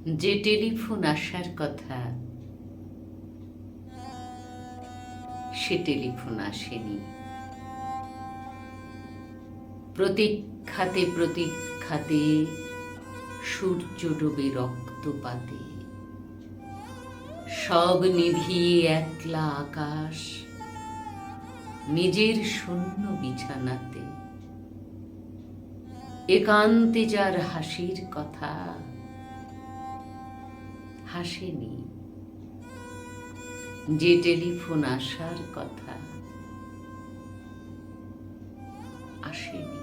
যে টেলিফোন আসার কথা সে টেলিফোন আসেনি। প্রতীক্ষাতে প্রতীক্ষাতে সূর্য ডোবে রক্তপাতে, সব নিভিয়ে একলা আকাশ নিজের শূন্য বিছানাতে। একান্তে যার হাসির কথা হাসেনি, যে টেলিফোন আসার কথা আসেনি।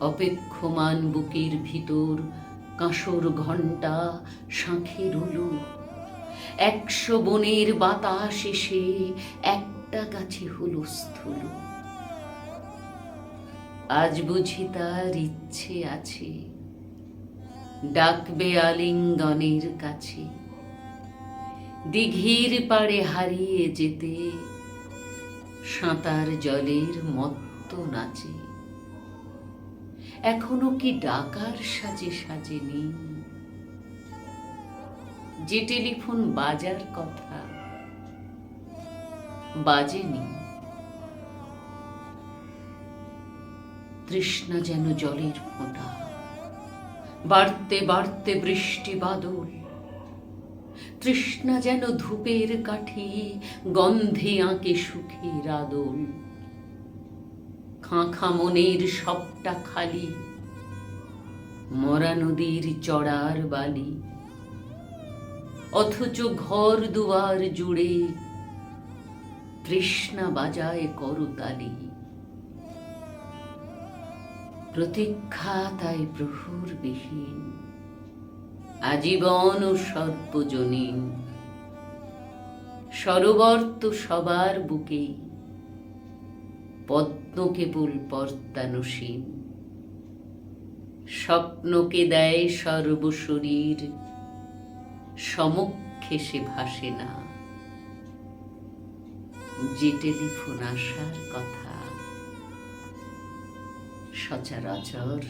অপেক্ষমান বুকের ভিতর কাঁসর ঘণ্টা শাঁখের উলু, 100 বনের বাতাস এসে একটা গাছে হলো স্থূল। আজ বুঝি তার ইচ্ছে আছে ডাকবে আলিঙ্গনের কাছে, দিঘির পাড়ে হারিয়ে যেতে সাঁতার জলের মত্ত নাচে। এখনো কি ডাকার সাজে সাজেনি, যে টেলিফোন বাজার কথা বাজেনি। তৃষ্ণা যেন জলের ফোঁটা, বাড়তে বাড়তে বৃষ্টি বাদল। তৃষ্ণা যেন ধূপের কাঠি, গন্ধে আঁকে সুখের আদল। খাঁখা মনের সবটা খালি, মরা নদীর চড়ার বালি। অথচ ঘর দুয়ার জুড়ে তৃষ্ণা বাজায় করতালি। প্রতীক্ষা তাই প্রহর বিহীন, আজীবন ও সর্বজনীন। সরোবর তো সবার বুকেই, পদ্ম কেবল পর্দানুসীন। স্বপ্নকে দেয় সর্বশরীর, সমক্ষে সে ভাসে না, যে টেলিফোন আসার কথা সচরাচর